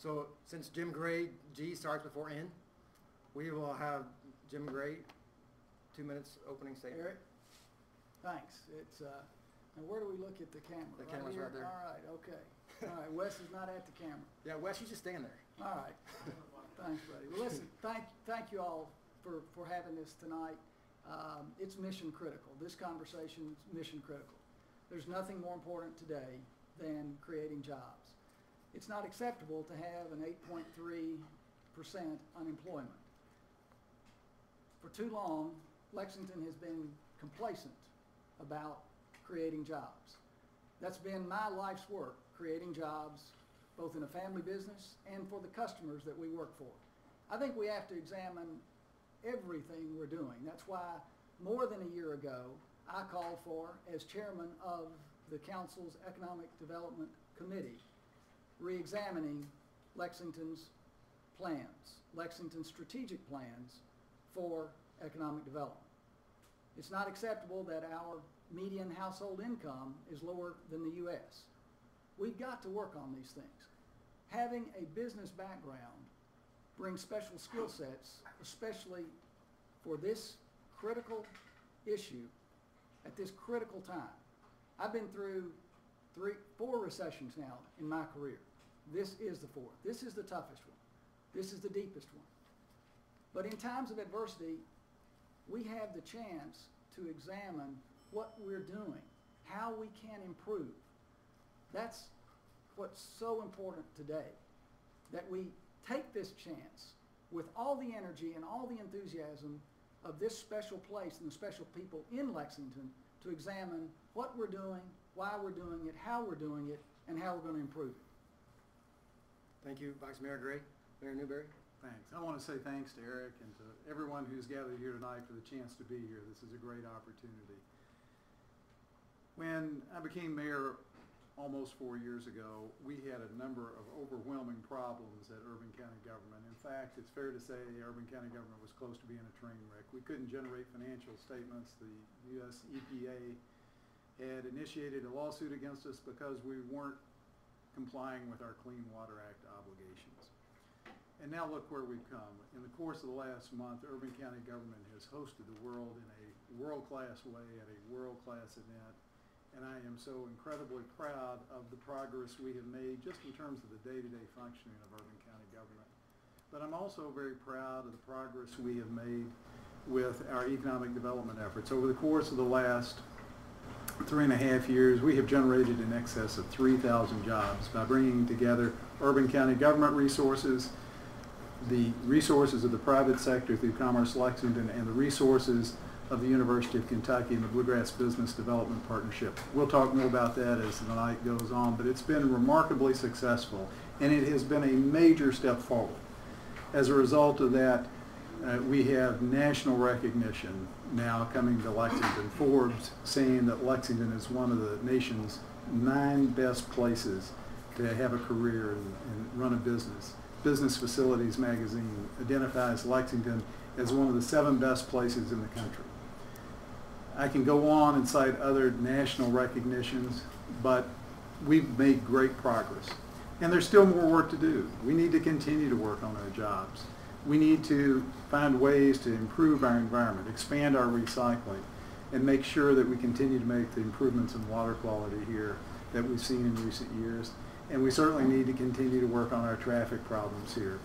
So since Jim Gray, G starts before N, we will have Jim Gray, 2 minutes opening statement. Eric, thanks. It's now where do we look at the camera? The camera's right there. All right, okay. All right, Wes is not at the camera. Yeah, Wes, you just stand there. All right. Thanks, buddy. Well, listen, thank you all for having this tonight. It's mission critical. This conversation is mission critical. There's nothing more important today than creating jobs. It's not acceptable to have an 8.3% unemployment. For too long, Lexington has been complacent about creating jobs. That's been my life's work, creating jobs both in a family business and for the customers that we work for. I think we have to examine everything we're doing. That's why more than a year ago, I called for, as chairman of the council's Economic Development Committee, re-examining Lexington's plans, Lexington's strategic plans for economic development. It's not acceptable that our median household income is lower than the U.S. We've got to work on these things. Having a business background brings special skill sets, especially for this critical issue at this critical time. I've been through 4 recessions now in my career. This is the 4th. This is the toughest one. This is the deepest one. But in times of adversity, we have the chance to examine what we're doing, how we can improve. That's what's so important today, that we take this chance with all the energy and all the enthusiasm of this special place and the special people in Lexington to examine what we're doing, why we're doing it, how we're doing it, and how we're going to improve it. Thank you, Vice Mayor Gray. Mayor Newberry. Thanks. I want to say thanks to Eric and to everyone who's gathered here tonight for the chance to be here. This is a great opportunity. When I became mayor almost 4 years ago, we had a number of overwhelming problems at Urban County government. In fact, it's fair to say Urban County government was close to being a train wreck. We couldn't generate financial statements. The U.S. EPA had initiated a lawsuit against us because we weren't complying with our Clean Water Act obligations. And now look where we've come. In the course of the last month, Urban County government has hosted the world in a world-class way at a world-class event. And I am so incredibly proud of the progress we have made just in terms of the day-to-day functioning of Urban County government. But I'm also very proud of the progress we have made with our economic development efforts. Over the course of the last 3.5 years, we have generated in excess of 3,000 jobs by bringing together Urban County government resources, the resources of the private sector through Commerce Lexington, and the resources of the University of Kentucky and the Bluegrass Business Development Partnership. We'll talk more about that as the night goes on, but it's been remarkably successful, and it has been a major step forward. As a result of that, we have national recognition now coming to Lexington. Forbes saying that Lexington is one of the nation's 9 best places to have a career and run a business. Business Facilities magazine identifies Lexington as one of the 7 best places in the country. I can go on and cite other national recognitions, but we've made great progress. And there's still more work to do. We need to continue to work on our jobs. We need to find ways to improve our environment, expand our recycling, and make sure that we continue to make the improvements in water quality here that we've seen in recent years. And we certainly need to continue to work on our traffic problems here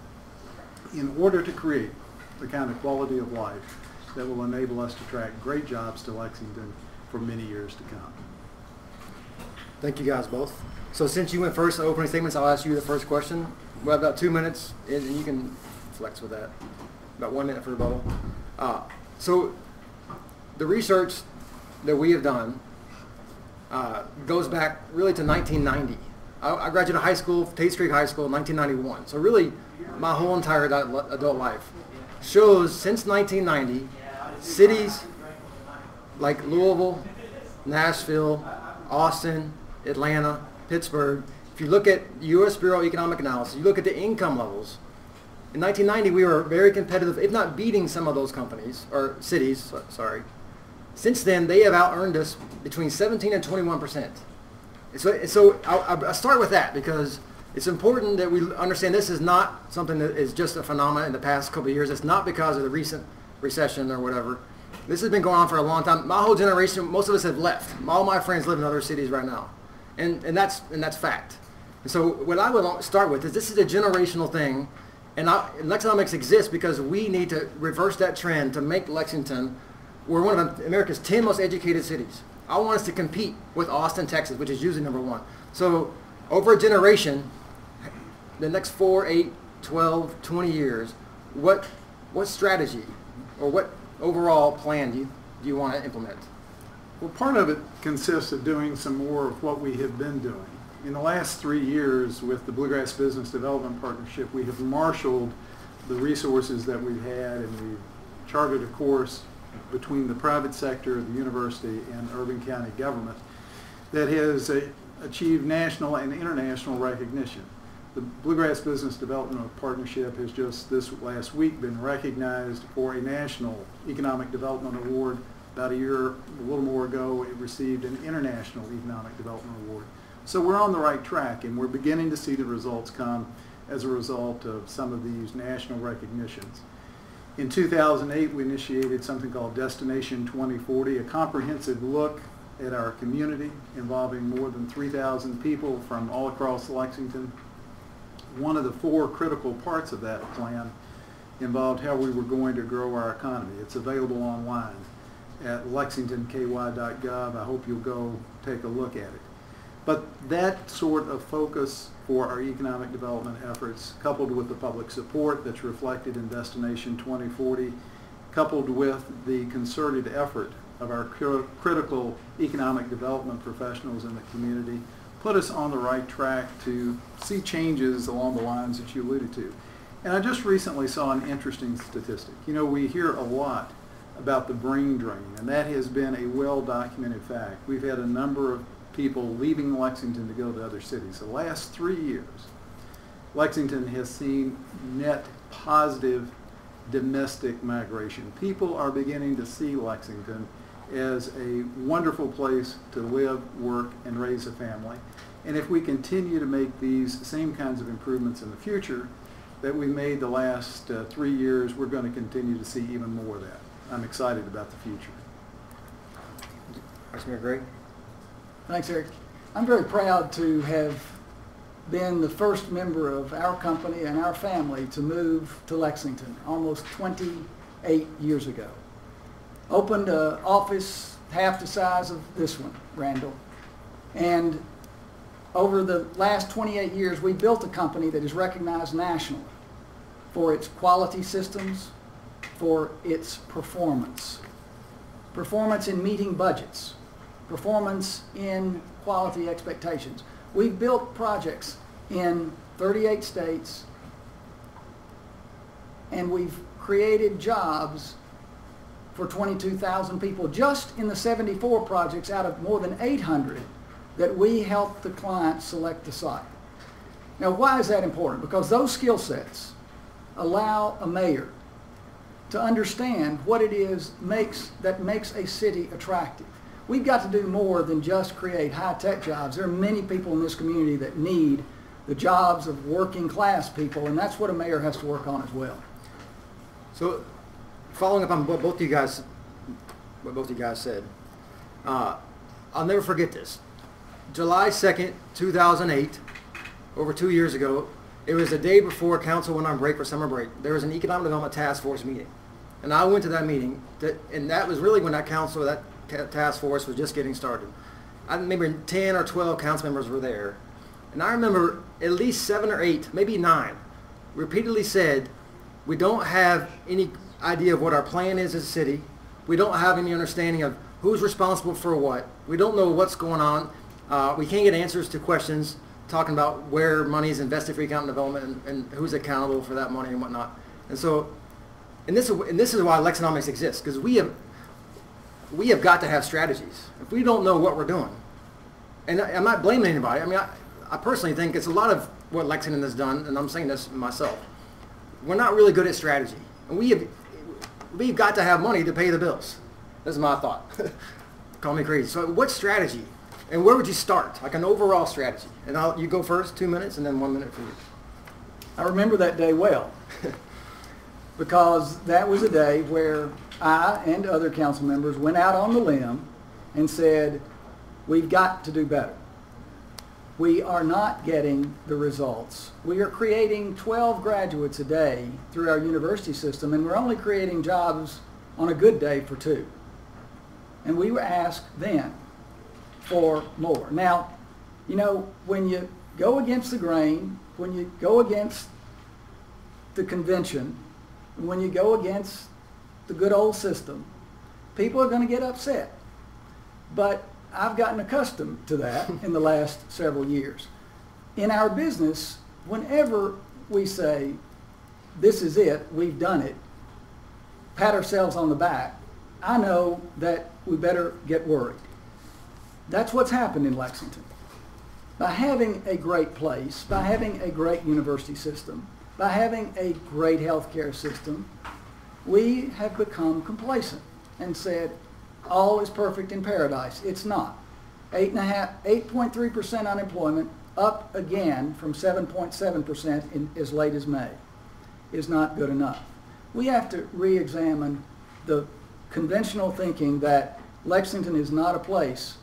in order to create the kind of quality of life that will enable us to attract great jobs to Lexington for many years to come. Thank you guys both. So since you went first in opening statements, I'll ask you the first question. We have about 2 minutes, and you can flex with that. About 1 minute for rebuttal. So the research that we have done goes back really to 1990. I graduated high school, Tate Street High School in 1991. So really, my whole entire adult life shows since 1990, cities like Louisville, Nashville, Austin, Atlanta, Pittsburgh, if you look at U.S. Bureau of Economic Analysis, you look at the income levels, in 1990 we were very competitive, if not beating some of those companies, or cities, sorry. Since then, they have out-earned us between 17 and 21%. So I start with that because it's important that we understand this is not something that is just a phenomenon in the past couple of years. It's not because of the recent recession or whatever. This has been going on for a long time. My whole generation, most of us have left. All my friends live in other cities right now, and that's fact. And so what I would start with is this is a generational thing, and LeXenomics exists because we need to reverse that trend to make Lexington, we're one of America's 10 most educated cities. I want us to compete with Austin, Texas, which is usually #1. So over a generation, the next 4, 8, 12, 20 years, what strategy or what overall plan do you want to implement? Well, part of it consists of doing some more of what we have been doing. In the last 3 years with the Bluegrass Business Development Partnership, we have marshaled the resources that we've had, and we've charted a course between the private sector, the university, and urban county government that has achieved national and international recognition. The Bluegrass Business Development Partnership has just this last week been recognized for a National Economic Development Award. About a little more ago, it received an International Economic Development Award. So we're on the right track, and we're beginning to see the results come as a result of some of these national recognitions. In 2008, we initiated something called Destination 2040, a comprehensive look at our community involving more than 3,000 people from all across Lexington. One of the 4 critical parts of that plan involved how we were going to grow our economy. It's available online at lexingtonky.gov. I hope you'll go take a look at it. But that sort of focus for our economic development efforts, coupled with the public support that's reflected in Destination 2040, coupled with the concerted effort of our critical economic development professionals in the community, put us on the right track to see changes along the lines that you alluded to. And I just recently saw an interesting statistic. You know, we hear a lot about the brain drain, and that has been a well-documented fact. We've had a number of people leaving Lexington to go to other cities. The last 3 years, Lexington has seen net positive domestic migration. People are beginning to see Lexington as a wonderful place to live, work, and raise a family. And if we continue to make these same kinds of improvements in the future that we made the last 3 years, we're going to continue to see even more of that. I'm excited about the future. Vice Mayor Gray? Thanks, Eric. I'm very proud to have been the first member of our company and our family to move to Lexington almost 28 years ago. Opened an office half the size of this one, Randall. And over the last 28 years, we built a company that is recognized nationally for its quality systems, for its performance. Performance in meeting budgets, performance in quality expectations. We've built projects in 38 states, and we've created jobs for 22,000 people just in the 74 projects out of more than 800 that we helped the client select the site. Now, why is that important? Because those skill sets allow a mayor to understand what it is that makes a city attractive. We've got to do more than just create high-tech jobs. There are many people in this community that need the jobs of working class people, and that's what a mayor has to work on as well. So, following up on what both of you guys said, I'll never forget this. July 2nd, 2008, over 2 years ago, it was the day before council went on break for summer break. There was an economic development task force meeting. And I went to that meeting, and that was really when that council, that task force was just getting started. I remember 10 or 12 council members were there. And I remember at least 7 or 8, maybe 9, repeatedly said, we don't have any idea of what our plan is as a city. We don't have any understanding of who's responsible for what. We don't know what's going on. We can't get answers to questions talking about where money is invested for economic development and who's accountable for that money and whatnot. And so, and this is why LeXenomics exists, because we have got to have strategies. If we don't know what we're doing, and I'm not blaming anybody. I mean, I personally think it's a lot of what Lexington has done, and I'm saying this myself. We're not really good at strategy, and we've got to have money to pay the bills. That's my thought. Call me crazy. So what strategy And where would you start? Like an overall strategy. And you go first, 2 minutes, and then 1 minute for you. I remember that day well, because that was a day where I and other council members went out on the limb and said, we've got to do better. We are not getting the results. We are creating 12 graduates a day through our university system, and we're only creating jobs on a good day for 2. And we were asked then for more. Now, you know, when you go against the grain, when you go against the convention, when you go against the good old system, people are going to get upset. But I've gotten accustomed to that in the last several years. In our business, whenever we say, this is it, we've done it, pat ourselves on the back, I know that we better get worried. That's what's happened in Lexington. By having a great place, by having a great university system, by having a great healthcare system, we have become complacent and said, all is perfect in paradise. It's not. 8.3% unemployment, up again from 7.7% in as late as May, is not good enough. We have to re-examine the conventional thinking that Lexington is not a place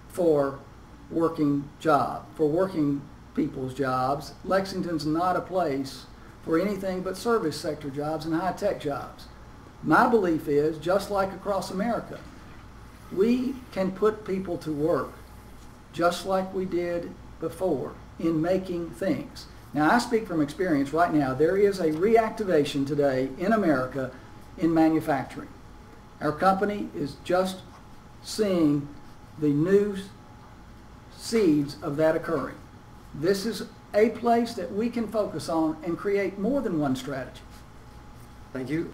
for working people's jobs. Lexington's not a place for anything but service sector jobs and high-tech jobs. My belief is, just like across America, we can put people to work just like we did before in making things. Now, I speak from experience right now. There is a reactivation today in America in manufacturing. Our company is just seeing the new seeds of that occurring. This is a place that we can focus on and create more than one strategy. Thank you.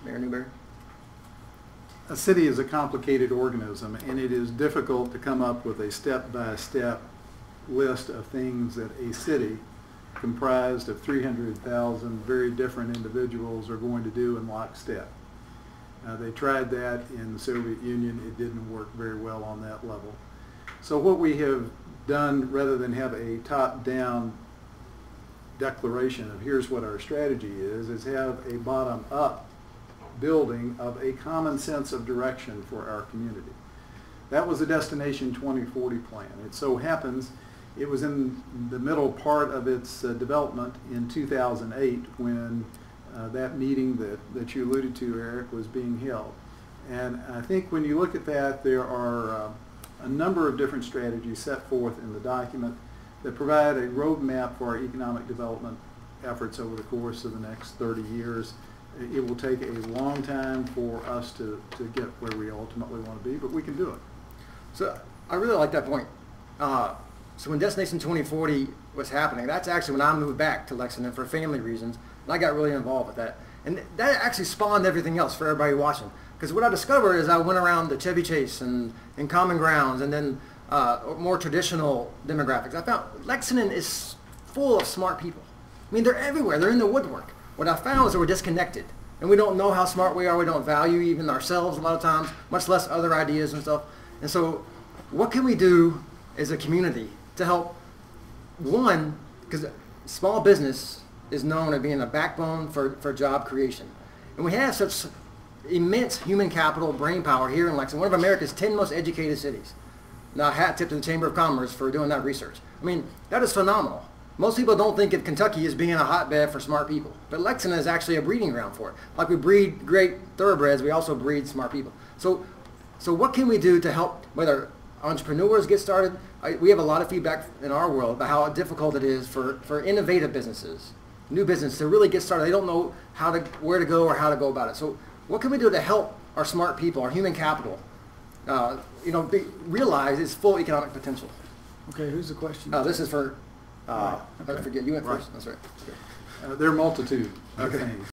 Mayor Newberry. A city is a complicated organism, and it is difficult to come up with a step-by-step list of things that a city comprised of 300,000 very different individuals are going to do in lockstep. They tried that in the Soviet Union. It didn't work very well on that level. So what we have done, rather than have a top-down declaration of here's what our strategy is have a bottom-up building of a common sense of direction for our community. That was the Destination 2040 plan. It so happens it was in the middle part of its development in 2008 when that meeting that you alluded to, Eric, was being held. And I think when you look at that, there are a number of different strategies set forth in the document that provide a roadmap for our economic development efforts over the course of the next 30 years. It will take a long time for us to get where we ultimately want to be, but we can do it. So I really like that point. So when Destination 2040 was happening, that's actually when I moved back to Lexington for family reasons, and I got really involved with that. And that actually spawned everything else for everybody watching. Because what I discovered is I went around to Chevy Chase and Common Grounds and then more traditional demographics. I found Lexington is full of smart people. I mean, they're everywhere. They're in the woodwork. What I found is that we're disconnected. And we don't know how smart we are. We don't value even ourselves a lot of times, much less other ideas and stuff. And so what can we do as a community to help, one, because small business is known as being a backbone for job creation. And we have such immense human capital, brain power here in Lexington, one of America's 10 most educated cities. Now, hat tip to the Chamber of Commerce for doing that research. I mean, that is phenomenal. Most people don't think of Kentucky as being a hotbed for smart people, but Lexington is actually a breeding ground for it. Like we breed great thoroughbreds, we also breed smart people. So what can we do to help, whether entrepreneurs get started? We have a lot of feedback in our world about how difficult it is for innovative businesses, new business, to really get started. They don't know where to go or how to go about it. So what can we do to help our smart people, our human capital, realize its full economic potential? Okay, who's the question? This is for, Right, okay. I forget, you went Right. first. That's right. There are a multitude of things.